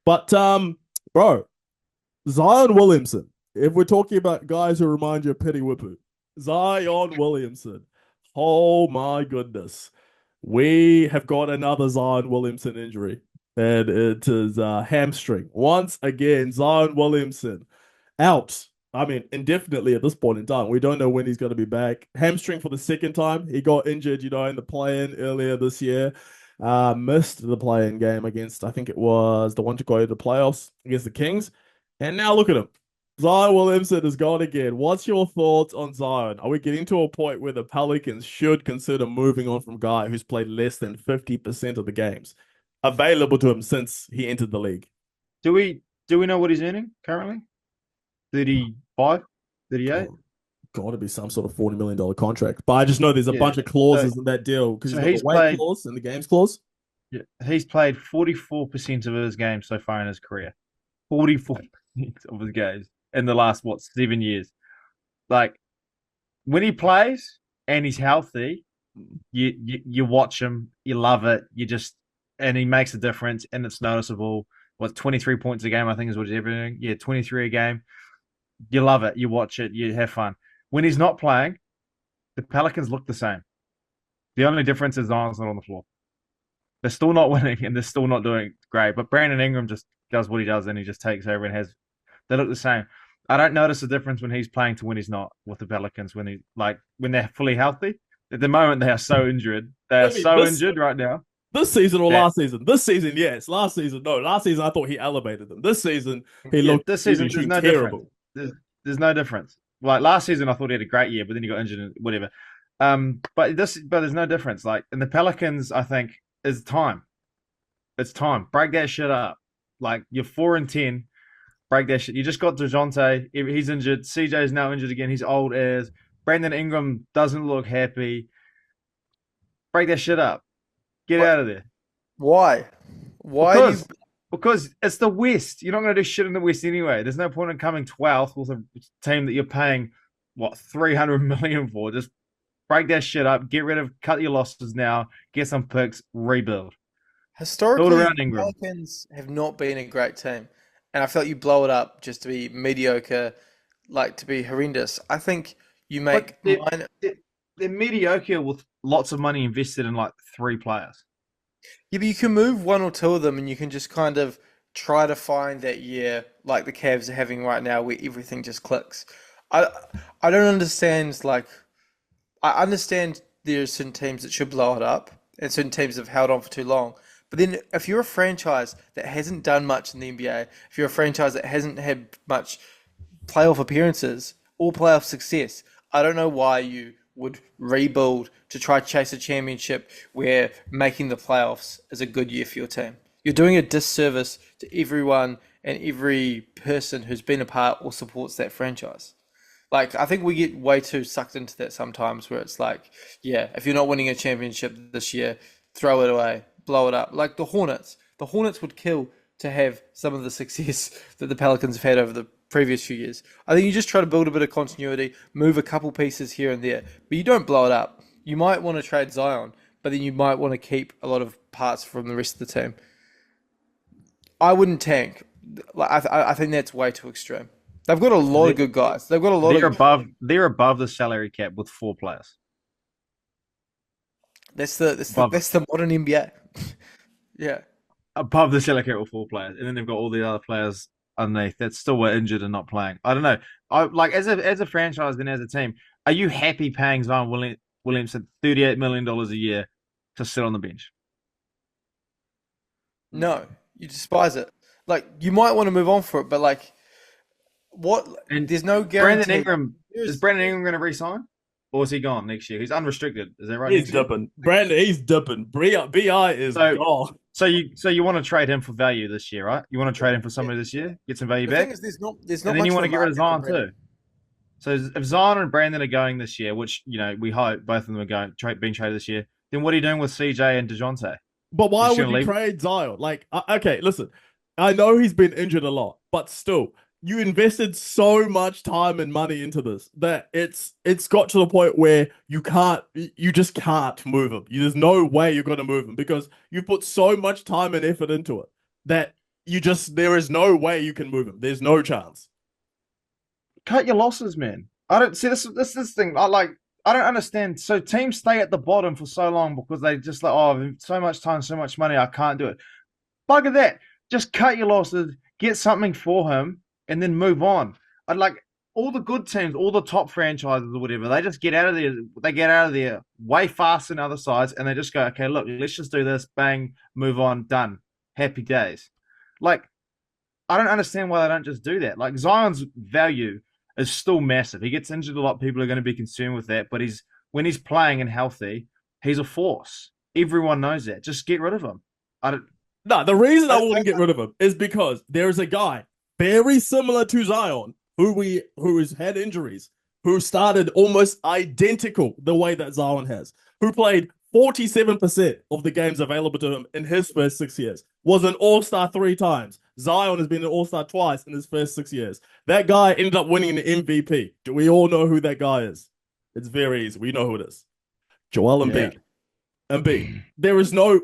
But bro, Zion Williamson. If we're talking about guys who remind you of Petty Whippu, Zion Williamson. Oh my goodness. We have got another Zion Williamson injury, and it is hamstring. Once again, Zion Williamson out. I mean, indefinitely at this point in time. We don't know when he's going to be back. Hamstring for the second time. He got injured, in the play-in earlier this year. Missed the play-in game against, I think it was the one to go to the playoffs against the Kings. And now look at him. Zion Williamson is gone again. What's your thoughts on Zion? Are we getting to a point where the Pelicans should consider moving on from a guy who's played less than 50% of the games available to him since he entered the league? Do we know what he's earning currently? 35, 38? Got to be some sort of $40 million contract. But I just know there's a Yeah. bunch of clauses So in that deal because so he's got he's the weight played clause and the games clause. yeah, he's played 44% of his games so far in his career. 44% of his games in the last 7 years. Like when he plays and he's healthy, you watch him, you love it, and he makes a difference and it's noticeable. 23 points a game, I think is what he's ever doing. Yeah, 23 a game. You love it, you watch it, you have fun. When he's not playing, the Pelicans look the same. The only difference is Zion's not on the floor. They're still not winning and they're still not doing great. But Brandon Ingram just does what he does and he just takes over and they look the same. I don't notice a difference when he's playing to when he's not with the Pelicans, when they're fully healthy. At the moment they are so injured. They are so injured right now. This season or that last season? This season, yes. Last season, no. Last season, I thought he elevated them. This season, he Yeah, looked this he season was there's shooting no difference. terrible. There's no difference. Like last season, I thought he had a great year, but then he got injured and whatever. But there's no difference. Like in the Pelicans, I think is time. It's time. Break that shit up. Like you're 4-10. Break that shit. You just got DeJounte. He's injured. CJ's now injured again. He's old as. Brandon Ingram doesn't look happy. Break that shit up. Get What? out of there. Why? Why do you? Because it's the West. You're not going to do shit in the West anyway. There's no point in coming 12th with a team that you're paying, 300 million for. Just break that shit up. Cut your losses now. Get some picks. Rebuild. Build Historically, around the Ingram. Pelicans have not been a great team, and I feel like you blow it up just to be mediocre, like to be horrendous. I think you But make minor. they're mediocre with lots of money invested in like three players. Yeah, but you can move one or two of them, and you can just kind of try to find that year, like the Cavs are having right now, where everything just clicks. I I don't understand. Like, I understand there are certain teams that should blow it up, and certain teams have held on for too long. But then, if you're a franchise that hasn't done much in the NBA, if you're a franchise that hasn't had much playoff appearances or playoff success, I don't know why you would rebuild to try to chase a championship where making the playoffs is a good year for your team. You're doing a disservice to everyone and every person who's been a part or supports that franchise. Like, I think we get way too sucked into that sometimes where it's like, yeah, if you're not winning a championship this year, throw it away, blow it up. Like the Hornets. The Hornets would kill to have some of the success that the Pelicans have had over the previous few years. I think you just try to build a bit of continuity, move a couple pieces here and there, but you don't blow it up. You might want to trade Zion, but then you might want to keep a lot of parts from the rest of the team. I wouldn't tank. Like I think that's way too extreme. They've got a lot of They, good guys. They've got a lot they're of. above. They're above the salary cap with four players. Above That's the modern NBA. Yeah. above the salary cap with four players, and then they've got all the other players underneath that still were injured and not playing. I don't know. I like as a franchise and as a team. Are you happy paying Williamson $38 million a year to sit on the bench? No, you despise it. Like you might want to move on for it, but like what? And There's no Brandon guarantee. Ingram is Brandon Ingram going to resign, or is he gone next year? He's unrestricted. Is that right? He's Next year? dipping. Brandon, he's dipping. Bi is So gone. so you want to trade him for value this year, right? You want to trade him for somebody this year, get some value The thing back, is, there's not and then much you of want a to get rid of market for Zion Brandon. too. So if Zion and Brandon are going this year, which we hope both of them are being traded this year, then what are you doing with CJ and Dejounte? But You why just would gonna you leave? trade Zion? Like, okay, listen, I know he's been injured a lot, but still, you invested so much time and money into this that it's got to the point where you just can't move him. There's no way you're going to move him because you put so much time and effort into it that there is no way you can move him. There's no chance. Cut your losses, man. I don't see this thing. I don't understand. So teams stay at the bottom for so long because they just like, oh, so much time, so much money, I can't do it. Bugger that. Just cut your losses, get something for him, and then move on. I'd like all the good teams, all the top franchises or whatever, they just get out of there. They get out of there way faster than other sides, and they just go, okay, look, let's just do this. Bang, move on, done. Happy days. Like, I don't understand why they don't just do that. Like, Zion's value is still massive. He gets injured a lot. People are going to be concerned with that. But when he's playing and healthy, he's a force. Everyone knows that. Just get rid of him. No, the reason I wouldn't get rid of him is because there's a guy very similar to Zion who has had injuries, who started almost identical the way that Zion has, who played 47% of the games available to him in his first 6 years, was an all-star 3 times. Zion has been an all-star twice in his first 6 years. That guy ended up winning an MVP. Do we all know who that guy is? It's very easy. We know who it is. Joel Embiid. Embiid. There is no,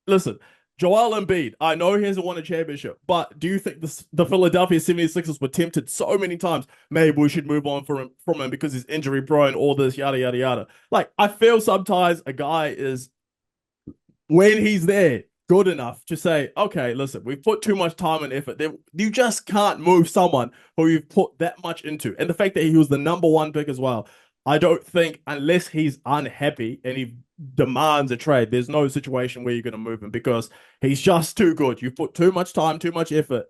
listen, Joel Embiid, I know he hasn't won a championship, but do you think the Philadelphia 76ers were tempted so many times, maybe we should move on from him because he's injury prone, all this, yada, yada, yada. Like, I feel sometimes a guy is, when he's there, good enough to say, okay, listen, we've put too much time and effort. You just can't move someone who you've put that much into. And the fact that he was the number 1 pick as well, I don't think, unless he's unhappy and he demands a trade, there's no situation where you're going to move him because he's just too good. You've put too much time, too much effort.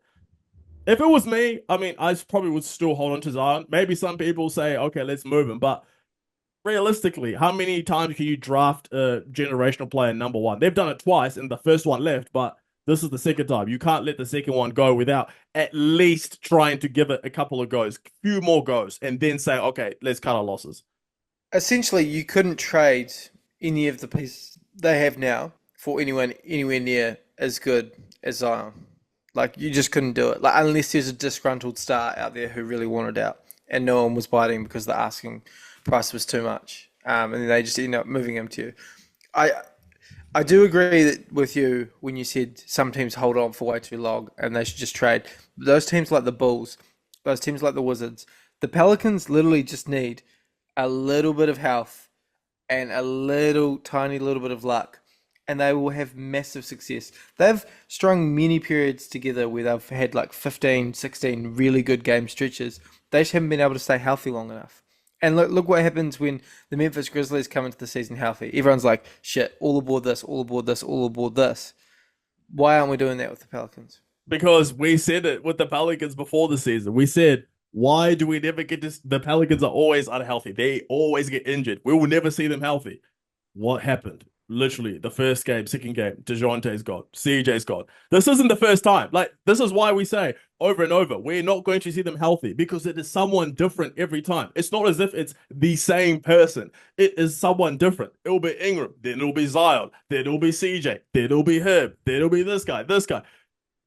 If it was me, I mean, I probably would still hold on to Zion. Maybe some people say, okay, let's move him. But realistically, how many times can you draft a generational player number 1? They've done it twice and the first one left, but this is the second time. You can't let the second one go without at least trying to give it a couple of goes, a few more goes, and then say, okay, let's cut our losses. Essentially, you couldn't trade any of the pieces they have now for anyone anywhere near as good as Zion. Like, you just couldn't do it. Like, unless there's a disgruntled star out there who really wanted out and no one was biting because the asking price was too much. And then they just end up moving him to you. I do agree with you when you said some teams hold on for way too long and they should just trade. Those teams like the Bulls, those teams like the Wizards, the Pelicans literally just need a little bit of health and a tiny little bit of luck, and they will have massive success. They've strung many periods together where they've had like 15, 16 really good game stretches. They just haven't been able to stay healthy long enough. And look what happens when the Memphis Grizzlies come into the season healthy. Everyone's like, shit, all aboard this, all aboard this, all aboard this. Why aren't we doing that with the Pelicans? Because we said it with the Pelicans before the season. We said, why do we never get this? The Pelicans are always unhealthy. They always get injured. We will never see them healthy. What happened? Literally, the first game, second game, DeJounte's gone. CJ's gone. This isn't the first time. Like, this is why we say over and over, we're not going to see them healthy because it is someone different every time. It's not as if it's the same person. It is someone different. It'll be Ingram, then it'll be Zion, then it'll be CJ, then it'll be Herb, then it'll be this guy, this guy.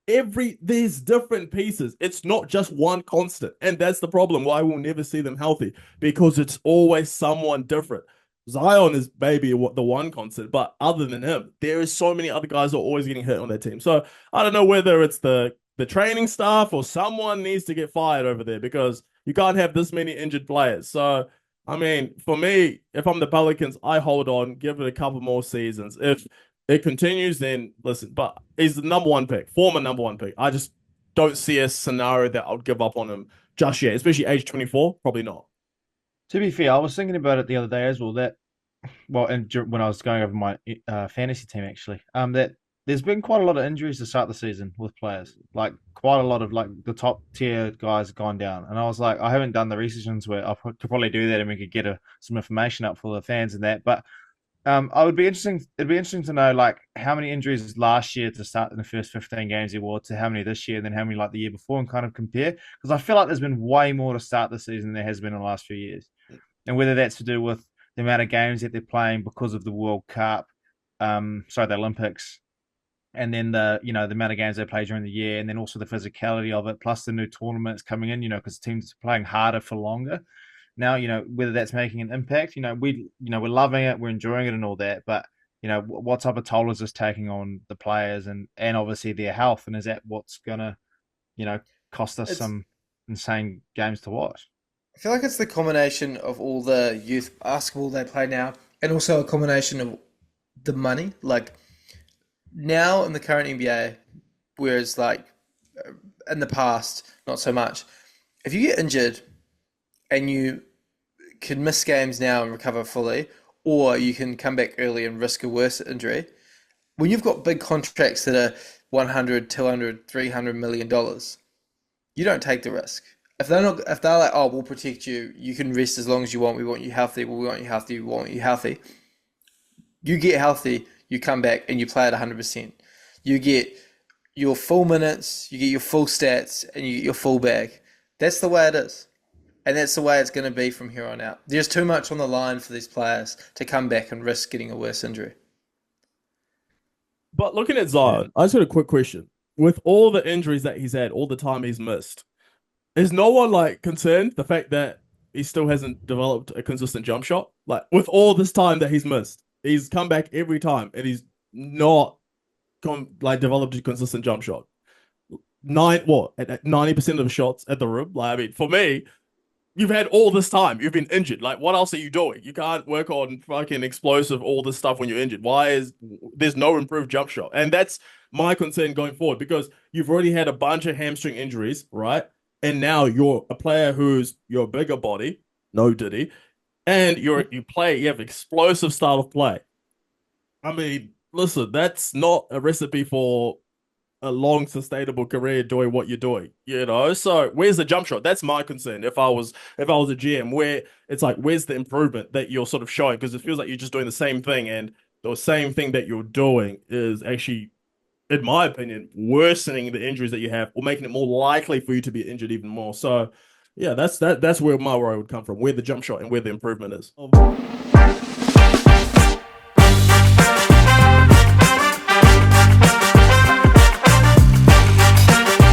There's different pieces. It's not just one constant. And that's the problem why we'll never see them healthy, because it's always someone different. Zion is maybe the one constant, but other than him, there is so many other guys who are always getting hurt on their team. So I don't know whether it's the training staff or someone needs to get fired over there, because you can't have this many injured players. So, I mean, for me, if I'm the Pelicans, I hold on, give it a couple more seasons. If it continues, then listen, but he's the number 1 pick, former number 1 pick. I just don't see a scenario that I would give up on him just yet, especially age 24, probably not. To be fair, I was thinking about it the other day as well. And when I was going over my fantasy team, actually, that there's been quite a lot of injuries to start the season with players. Like, quite a lot of like the top tier guys have gone down. And I was like, I haven't done the research into it. I could probably do that, and we could get some information up for the fans and that. But it'd be interesting to know like how many injuries last year to start in the first 15 games he wore to how many this year, and then how many like the year before, and kind of compare, because I feel like there's been way more to start the season than there has been in the last few years, and whether that's to do with the amount of games that they're playing because of the World Cup, the Olympics, and then the amount of games they play during the year, and then also the physicality of it, plus the new tournaments coming in, because teams are playing harder for longer. Now, whether that's making an impact, we're loving it, we're enjoying it and all that, but, what type of toll is this taking on the players and obviously their health, and is that what's gonna cost us some insane games to watch? I feel like it's the combination of all the youth basketball they play now, and also a combination of the money. Like now in the current NBA, whereas like in the past, not so much. If you get injured and you can miss games now and recover fully, or you can come back early and risk a worse injury, when you've got big contracts that are 100, 200, 300 million dollars, you don't take the risk. If they're like, oh, we'll protect you, you can rest as long as you want, we want you healthy, we want you healthy, we want you healthy. You get healthy, you come back and you play at 100%. You get your full minutes, you get your full stats, and you get your full bag. That's the way it is. And that's the way it's going to be from here on out. There's too much on the line for these players to come back and risk getting a worse injury. But looking at Zion, I just got a quick question. With all the injuries that he's had, all the time he's missed, is no one like concerned the fact that he still hasn't developed a consistent jump shot? Like with all this time that he's missed, he's come back every time and he's not developed a consistent jump shot. At 90% of the shots at the rim. Like, I mean, for me, you've had all this time. You've been injured. Like, what else are you doing? You can't work on fucking explosive, all this stuff when you're injured. There's no improved jump shot? And that's my concern going forward, because you've already had a bunch of hamstring injuries, right? And now you're a player you're a bigger body, no Diddy, and you have explosive style of play. I mean, listen, that's not a recipe for a long sustainable career doing what you're doing, So where's the jump shot? That's my concern. If I was a GM, where it's like, where's the improvement that you're sort of showing? Because it feels like you're just doing the same thing, and the same thing that you're doing is actually, in my opinion, worsening the injuries that you have, or making it more likely for you to be injured even more. So yeah, that's where my worry would come from, where the jump shot and where the improvement is.